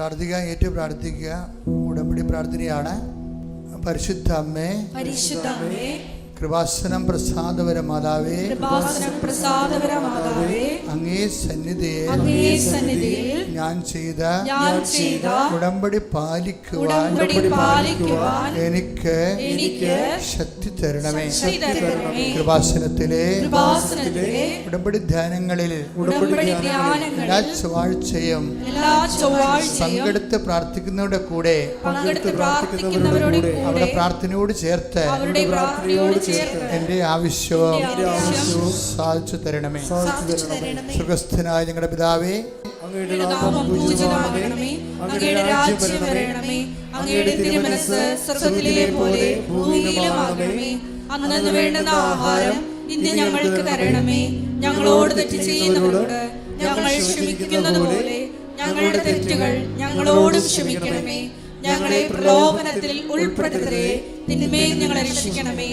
പ്രാർത്ഥിക്കുക, ഏറ്റു പ്രാർത്ഥിക്കുക. ഉടമ്പടി പ്രാർത്ഥനയാണ്. പരിശുദ്ധ അമ്മേ, കൃപാസനം പ്രസാദപര മാതാവേ, അങ്ങേ സന്നിധിയിൽ ഞാൻ ചെയ്ത ഉടമ്പടി പാലിക്കുവാൻ എനിക്ക് ശക്തി തരണമേ. കൃപാസനത്തിലെ ഉടമ്പടി ധ്യാനങ്ങളിൽ എല്ലാ ചൊവ്വാഴ്ചയും പങ്കെടുത്ത് പ്രാർത്ഥിക്കുന്നവരുടെ കൂടെ അവരുടെ പ്രാർത്ഥനയോട് ചേർത്ത് എന്റെ ആവശ്യവും സാധിച്ചു തരണമേ. സുഖസ്ഥനായ ഞങ്ങളുടെ പിതാവേ, അങ്ങയുടെ നാമം പൂജിതമാകണമേ, അങ്ങയുടെ രാജ്യം വരണമേ, അങ്ങയുടെ തിരുമനസ്സ് സ്വർഗ്ഗത്തിലെ പോലെ ഭൂമിയിലുമാകണമേ. അന്നന്ന് വേണ്ടുന്ന ആഹാരം ഇന്ന് ഞങ്ങൾക്ക് തരണമേ. ഞങ്ങളോട് തെറ്റ് ചെയ്യുന്നവരോട് ഞങ്ങൾ ക്ഷമിക്കുന്നത് പോലെ ഞങ്ങളുടെ തെറ്റുകൾ ഞങ്ങളോടും ക്ഷമിക്കണമേ. ഞങ്ങളെ പ്രലോഭനത്തിൽ ഉൾപ്പെടുത്തരുതേ, തിന്മയിൽ ഞങ്ങളെ രക്ഷിക്കണമേ.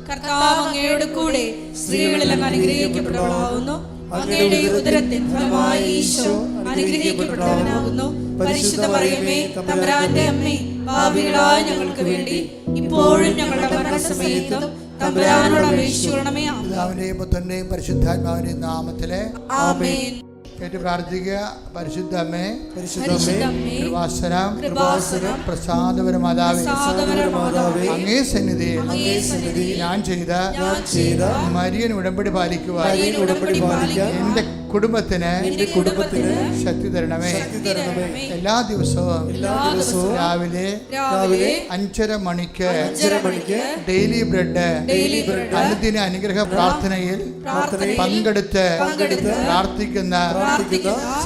കർത്താവ് അങ്ങയുടെ കൂടെ സ്ത്രീകളിൽ അങ്ങ് അനുഗ്രഹിക്കപ്പെട്ടവളാകുന്നു. അങ്ങയുടെ ഉദരത്തിൻ ഫലമായി ഈശോ അനുഗ്രഹിക്കപ്പെട്ടവനാകുന്നു. പരിശുദ്ധ മറിയമേ, തമ്പുരാന്റെ അമ്മേ, പാപികളായ ഞങ്ങൾക്ക് വേണ്ടി ഇപ്പോഴും ഞങ്ങളുടെ മരണസമയത്തും തമ്പുരാനോട് അപേക്ഷിക്കണമേ. പിതാവിന്റെയും പുത്രന്റെയും പരിശുദ്ധാത്മാവിന്റെയും നാമത്തിലെ ആമേൻ. ഏറ്റു പ്രാർത്ഥിക്കുക. പരിശുദ്ധ അമ്മേ, കൃപാസനം പ്രസാദപര മാതാവേ, അങ്ങേ സന്നിധിയിൽ ഞാൻ ചെയ്ത മരിയൻ ഉടമ്പടി പാലിക്കുവാൻ എന്റെ കുടുംബത്തിന് ശക്തി തരണമേ. എല്ലാ ദിവസവും രാവിലെ 5:30 മണിക്ക് ഡെയിലി ബ്രെഡ് അനുദിന അനുഗ്രഹ പ്രാർത്ഥനയിൽ പങ്കെടുത്ത് പ്രാർത്ഥിക്കുന്ന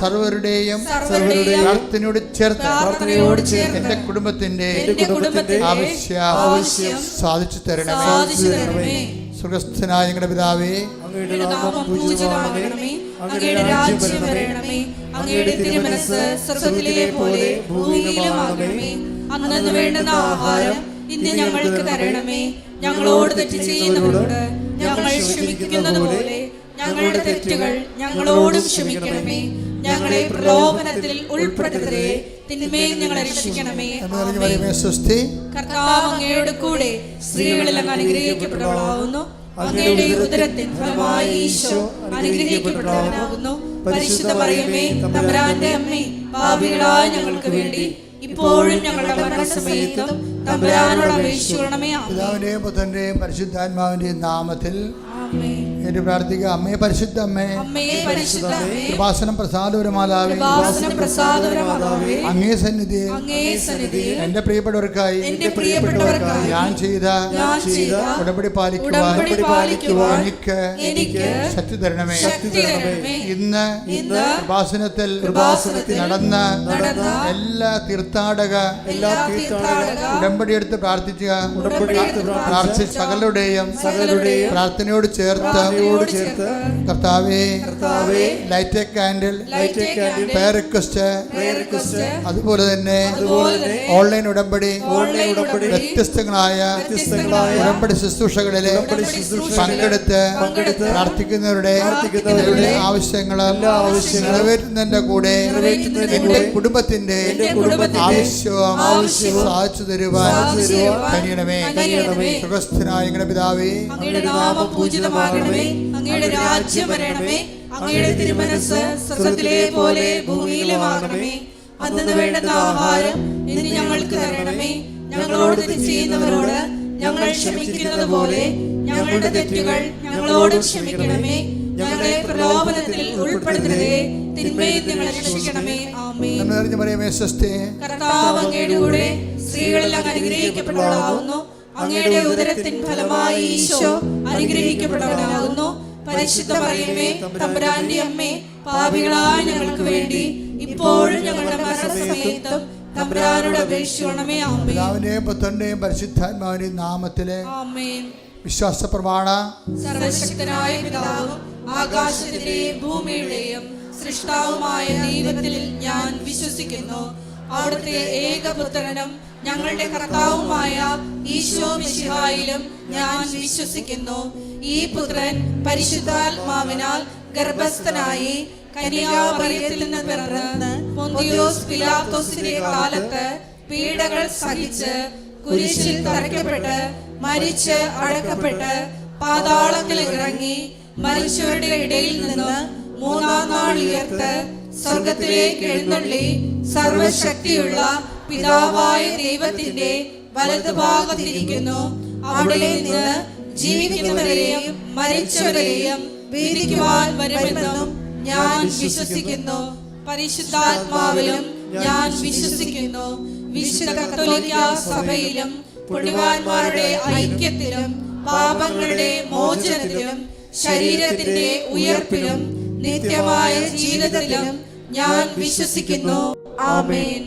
സർവരുടെയും പ്രാർത്ഥനയോട് ചേർത്ത് എന്റെ കുടുംബത്തിന്റെ ആവശ്യം സാധിച്ചു തരണമേ. സുഖസ്ഥനായ ഞങ്ങളുടെ പിതാവേ, അങ്ങയുടെ നാമം പൂജിതമാകണമേ, അങ്ങയുടെ രാജ്യം വരണമേ, അങ്ങയുടെ തിരുമനസ്സ് സ്വർഗ്ഗത്തിലെ പോലെ ഭൂമിയിലുമാകണമേ. അന്നന്ന് വേണ്ടുന്ന ആഹാരം ഇന്ന് ഞങ്ങൾക്ക് തരണമേ. ഞങ്ങളോട് തെറ്റ് ചെയ്യുന്നവരോട് ഞങ്ങൾ ക്ഷമിക്കുന്നത് പോലെ ഞങ്ങളുടെ തെറ്റുകൾ ഞങ്ങളോടും ക്ഷമിക്കണമേ. ഞങ്ങളെ പ്രലോഭനത്തിൽ ഉൾപ്പെടുത്തരുതേ, തിന്മയിൽ ഞങ്ങളെ രക്ഷിക്കണമേ. കർത്താവ് അങ്ങയുടെ കൂടെ സ്ത്രീകളിൽ അങ്ങ് അനുഗ്രഹിക്കപ്പെട്ടവളാകുന്നു. അങ്ങയുടെ ഉദരത്തിൻ ഫലമായി ഈശോ അനുഗ്രഹിക്കപ്പെട്ടവനാകുന്നു. പരിശുദ്ധ മറിയമേ, തമ്പുരാന്റെ അമ്മേ, പാപികളായ ഞങ്ങൾക്ക് വേണ്ടി ഇപ്പോഴും ഞങ്ങളുടെ മരണസമയത്തും തമ്പുരാനോട് അപേക്ഷിക്കണമേ. പിതാവിന്റെയും പുത്രന്റെയും പരിശുദ്ധാത്മാവിന്റെയും നാമത്തിൽ ഏറ്റു പ്രാർത്ഥിക്കുക. അമ്മേ, പരിശുദ്ധ അമ്മേ, കൃപാസനം പ്രസാദപര മാതാവേ, അങ്ങേ സന്നിധിയിൽ എന്റെ പ്രിയപ്പെട്ടവർക്കായി ഞാൻ ചെയ്ത ഉടമ്പടി പാലിക്കുവാൻ എനിക്ക് ശക്തി തരണമേ. ഇന്ന് കൃപാസനത്തിൽ നടന്ന എല്ലാ തീർത്ഥാടക ഉടമ്പടി എടുത്ത് പ്രാർത്ഥിച്ച സകലരുടെയും പ്രാർത്ഥനയോട് ചേർത്ത് കർത്താവേ, light a candle prayer request, അതുപോലെ തന്നെ ഓൺലൈൻ ഉടമ്പടി വ്യത്യസ്തങ്ങളായ ഉടമ്പടി ശുശ്രൂഷകളിലെ പങ്കെടുത്ത് പ്രാർത്ഥിക്കുന്നവരുടെ ആവശ്യങ്ങൾ നിറവേറ്റുന്നതിന്റെ കൂടെ എന്റെ കുടുംബത്തിന്റെ ആവശ്യവും സാധിച്ചു തരുവാൻ കഴിയണമേ. സുഖസ്ഥനായ ഞങ്ങളുടെ പിതാവേ, അങ്ങയുടെ നാമം പൂജിതമാകണമേ, അങ്ങയുടെ രാജ്യം വരണമേ, അങ്ങയുടെ തിരുമനസ്സ് സ്വർഗ്ഗത്തിലെ പോലെ ഭൂമിയിലുമാകണമേ. അന്നന്ന് വേണ്ടുന്ന ആഹാരം ഇന്ന് ഞങ്ങൾക്ക് തരണമേ. ഞങ്ങളോട് തെറ്റ് ചെയ്യുന്നവരോട് ഞങ്ങൾ ക്ഷമിക്കുന്നത് പോലെ ഞങ്ങളുടെ തെറ്റുകൾ ഞങ്ങളോടും ക്ഷമിക്കണമേ. ഞങ്ങളെ പ്രലോഭനത്തിൽ ഉൾപ്പെടുത്തരുതേ, തിന്മയിൽ ഞങ്ങളെ രക്ഷിക്കണമേ. ആമേൻ. കർത്താവ് അങ്ങയുടെ കൂടെ സ്ത്രീകളിൽ അങ്ങ് അനുഗ്രഹിക്കപ്പെട്ടവളാകുന്നു. അങ്ങയുടെ ഉദരത്തിൻ ഫലമായി ഈശോ അനുഗ്രഹിക്കപ്പെട്ടവനാകുന്നു. പരിശുദ്ധ മറിയമേ, തമ്പുരാന്റെ അമ്മേ, പാപികളായ ഞങ്ങൾക്ക് വേണ്ടി ഇപ്പോഴും ഞങ്ങളുടെ മരണസമയത്തും തമ്പുരാനോട് അപേക്ഷിക്കണമേ. ആമേൻ. പിതാവിന്റെയും പുത്രന്റെയും പരിശുദ്ധാത്മാവിന്റെയും നാമത്തിലെ ആമേൻ. വിശ്വാസ പ്രമാണ. സർവശക്തനായ പിതാവും ആകാശത്തിന്റെയും ഭൂമിയുടെയും സൃഷ്ടാവുമായ ദൈവത്തിൽ ഞാൻ വിശ്വസിക്കുന്നു. അവിടുത്തെ ഏകപുത്രനും ഞങ്ങളുടെ കർത്താവുമായ ഈശോ മിശിഹായിലും ഞാൻ വിശ്വസിക്കുന്നു. ഈ പുത്രൻ പരിശുദ്ധാത്മാവിനാൽ ഗർഭസ്ഥനായി കന്യാമറിയത്തിൽ നിന്ന് പിറന്ന് പൊന്തിയോസ് പിലാത്തോസിന്റെ കാലത്ത് പീഡകൾ സഹിച്ച് കുരിശിൽ തറയ്ക്കപ്പെട്ട് മരിച്ച് അടക്കപ്പെട്ട് പാതാളങ്ങളിൽ ഇറങ്ങി മരിച്ചവരുടെ ഇടയിൽ നിന്ന് മൂന്നാം നാൾ ഉയർത്ത് സ്വർഗത്തിലേക്ക് എഴുന്നള്ളി സർവശക്തിയുള്ള പിതാവായ ദൈവത്തിന്റെ വലതുഭാഗത്തിരിക്കുന്നു. അവിടെ നിന്ന് ജീവിക്കുന്നവരെയും മരിച്ചവരെയും വിധിക്കുവാൻ വരുമെന്നും ഞാൻ വിശ്വസിക്കുന്നു. പരിശുദ്ധാത്മാവിലും ഞാൻ വിശ്വസിക്കുന്നു. വിശുദ്ധ കത്തോലിക്ക സഭയിലും പുണ്യവാന്മാരുടെ ഐക്യത്തിലും പാപങ്ങളുടെ മോചനത്തിലും ശരീരത്തിന്റെ ഉയർപ്പിലും നിത്യമായ ജീവിതത്തിലും ഞാൻ വിശ്വസിക്കുന്നു. ആമേൻ.